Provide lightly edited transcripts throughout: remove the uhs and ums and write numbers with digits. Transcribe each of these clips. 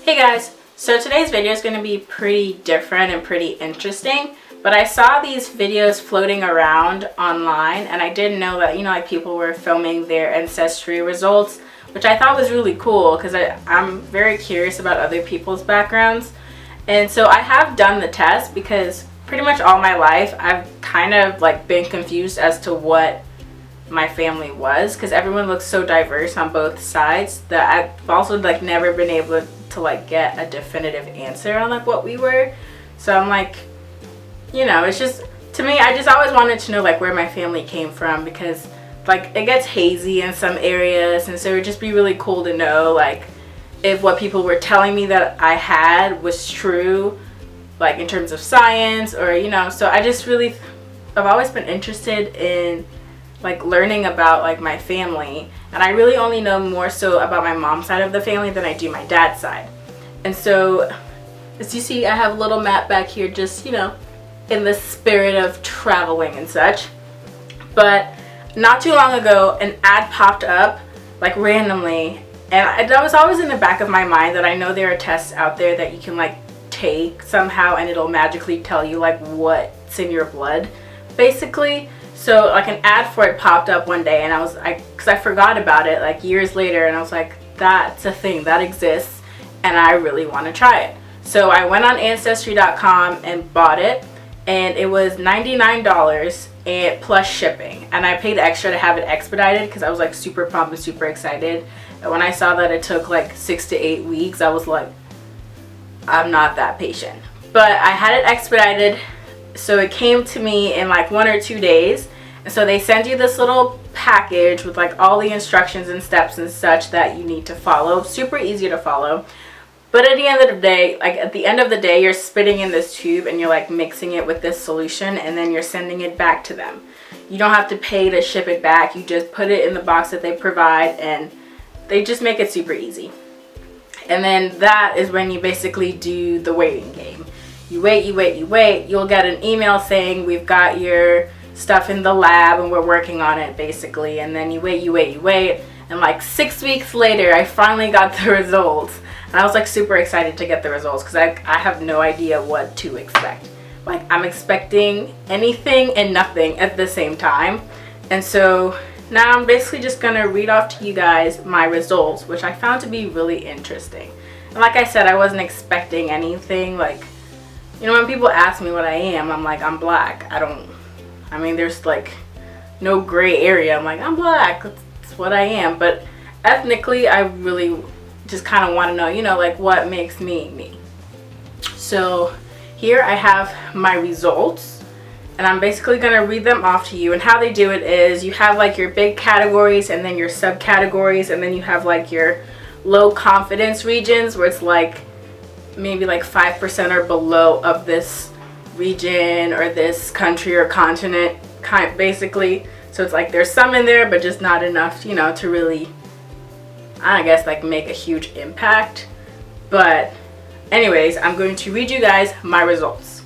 Hey guys, so today's video is going to be pretty different and pretty interesting, but I saw these videos floating around online and I didn't know that, like people were filming their ancestry results, which I thought was really cool because I'm very curious about other people's backgrounds. And so I have done the test because pretty much all my life I've kind of like been confused as to what my family was, because everyone looks so diverse on both sides that I've also like never been able to like get a definitive answer on like what we were. So I'm like, it's just, to me, I just always wanted to know like where my family came from, because like it gets hazy in some areas, and so it would just be really cool to know like if what people were telling me that I had was true, like in terms of science, or so I've always been interested in like learning about like my family, and I really only know more so about my mom's side of the family than I do my dad's side. And so as you see, I have a little map back here, just in the spirit of traveling and such. But not too long ago an ad popped up like randomly, and that was always in the back of my mind that I know there are tests out there that you can like take somehow and it'll magically tell you like what's in your blood basically. So like an ad for it popped up one day, and because I forgot about it like years later, and I was like, that's a thing that exists and I really want to try it. So I went on Ancestry.com and bought it, and it was $99 and plus shipping, and I paid extra to have it expedited because I was like super pumped and super excited. And when I saw that it took like 6 to 8 weeks, I was like, I'm not that patient. But I had it expedited, so it came to me in like 1 or 2 days. And so they send you this little package with like all the instructions and steps and such that you need to follow. Super easy to follow. But at the end of the day, you're spitting in this tube and you're like mixing it with this solution, and then you're sending it back to them. You don't have to pay to ship it back. You just put it in the box that they provide, and they just make it super easy. And then that is when you basically do the waiting game. You wait, you wait, you wait. You'll get an email saying we've got your stuff in the lab and we're working on it basically. And then you wait, you wait, you wait. And like 6 weeks later, I finally got the results. And I was like super excited to get the results because I have no idea what to expect. Like I'm expecting anything and nothing at the same time. And so now I'm basically just going to read off to you guys my results, which I found to be really interesting. And like I said, I wasn't expecting anything. Like, when people ask me what I am, I'm like, I'm black. There's like no gray area. I'm like, I'm black. That's what I am. But ethnically, I really just kind of want to know, like what makes me me. So here I have my results, and I'm basically going to read them off to you. And how they do it is you have like your big categories and then your subcategories, and then you have like your low confidence regions where it's like maybe like 5% or below of this region or this country or continent basically. So it's like there's some in there but just not enough to really, I guess, like make a huge impact. But anyways, I'm going to read you guys my results.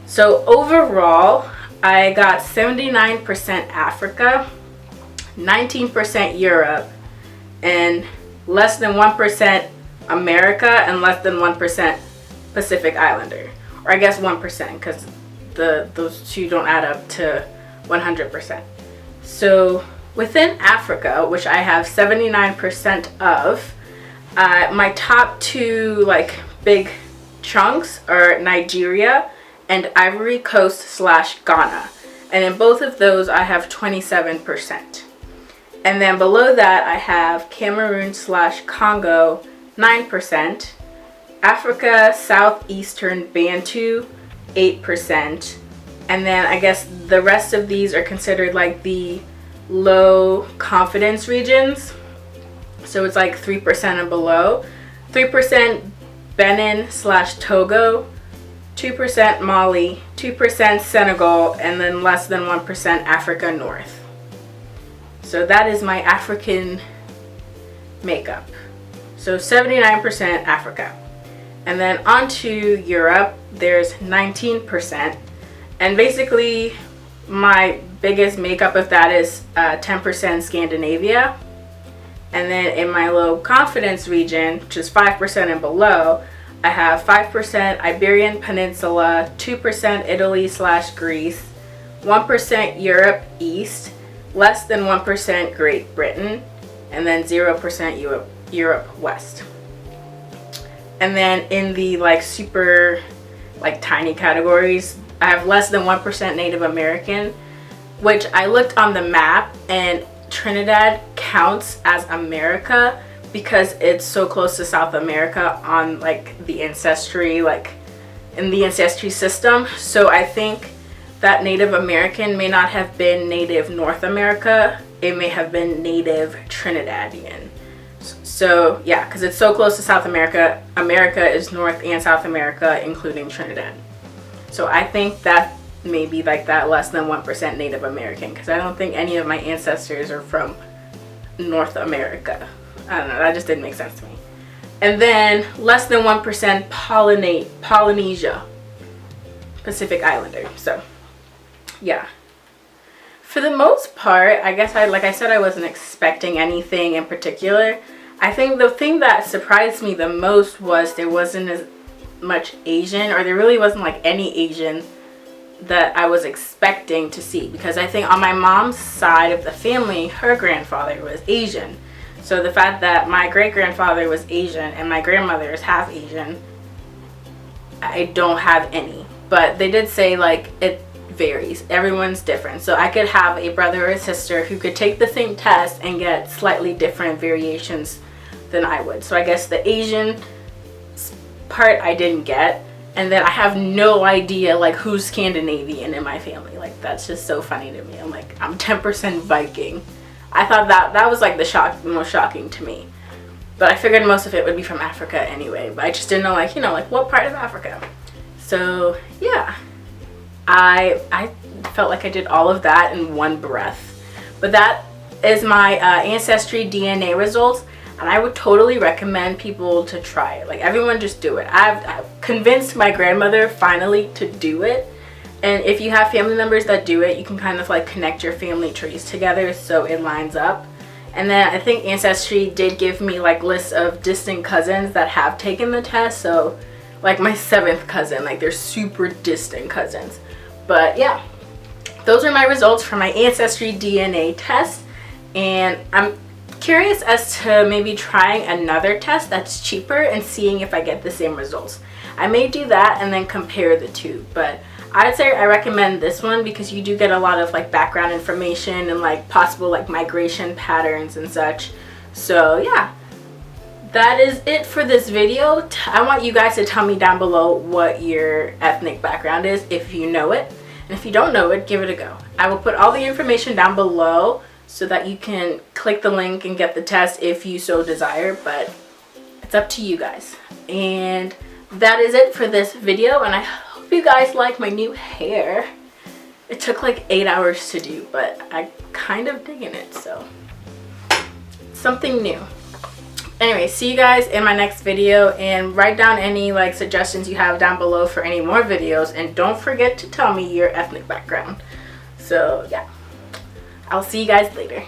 So overall I got 79% Africa, 19% Europe, and less than 1% America, and less than 1% Pacific Islander. Or I guess 1%, because those two don't add up to 100%. So within Africa, which I have 79% of, my top two like big chunks are Nigeria and Ivory Coast / Ghana. And in both of those I have 27%. And then below that I have Cameroon / Congo, 9%, Africa Southeastern Bantu, 8%, and then I guess the rest of these are considered like the low confidence regions. So it's like 3% and below. 3% Benin / Togo, 2% Mali, 2% Senegal, and then less than 1% Africa North. So that is my African makeup. So 79% Africa. And then onto Europe, there's 19%. And basically my biggest makeup of that is 10% Scandinavia, And then in my low confidence region, which is 5% and below, I have 5% Iberian Peninsula, 2% Italy/Greece, 1% Europe East, less than 1% Great Britain, and then 0% Europe West. And then in the like super like tiny categories, I have less than 1% Native American, which I looked on the map, and Trinidad counts as America because it's so close to South America on like the ancestry, like in the ancestry system. So I think that Native American may not have been Native North America, it may have been Native Trinidadian. So yeah, because it's so close to South America, America is North and South America, including Trinidad. So I think that may be like that less than 1% Native American, because I don't think any of my ancestors are from North America. I don't know, that just didn't make sense to me. And then less than 1% Polynesia, Pacific Islander. So yeah. For the most part, I guess like I said, I wasn't expecting anything in particular. I think the thing that surprised me the most was there wasn't as much Asian, or there really wasn't like any Asian that I was expecting to see, because I think on my mom's side of the family, her grandfather was Asian. So the fact that my great-grandfather was Asian and my grandmother is half Asian, I don't have any. But they did say like it varies. Everyone's different. So I could have a brother or a sister who could take the same test and get slightly different variations than I would. So I guess the Asian part I didn't get. And then I have no idea like who's Scandinavian in my family. Like that's just so funny to me. I'm like, I'm 10% Viking. I thought that was like the most shocking to me. But I figured most of it would be from Africa anyway. But I just didn't know like, you know, like what part of Africa. So yeah, I felt like I did all of that in one breath. But that is my Ancestry DNA results. And I would totally recommend people to try it. Like everyone just do it. I've convinced my grandmother finally to do it. And if you have family members that do it, you can kind of like connect your family trees together so it lines up. And then I think Ancestry did give me like lists of distant cousins that have taken the test. So like my 7th cousin, like they're super distant cousins. But yeah, those are my results for my Ancestry DNA test. And I'm curious as to maybe trying another test that's cheaper and seeing if I get the same results. I may do that and then compare the two, but I'd say I recommend this one because you do get a lot of like background information and like possible like migration patterns and such. So yeah, that is it for this video. I want you guys to tell me down below what your ethnic background is if you know it, and if you don't know it, give it a go. I will put all the information down below so that you can click the link and get the test if you so desire, but it's up to you guys. And that is it for this video, and I hope you guys like my new hair. It took like 8 hours to do, but I kind of digging it, so something new. Anyway, see you guys in my next video, and write down any like suggestions you have down below for any more videos, and don't forget to tell me your ethnic background. So yeah, I'll see you guys later.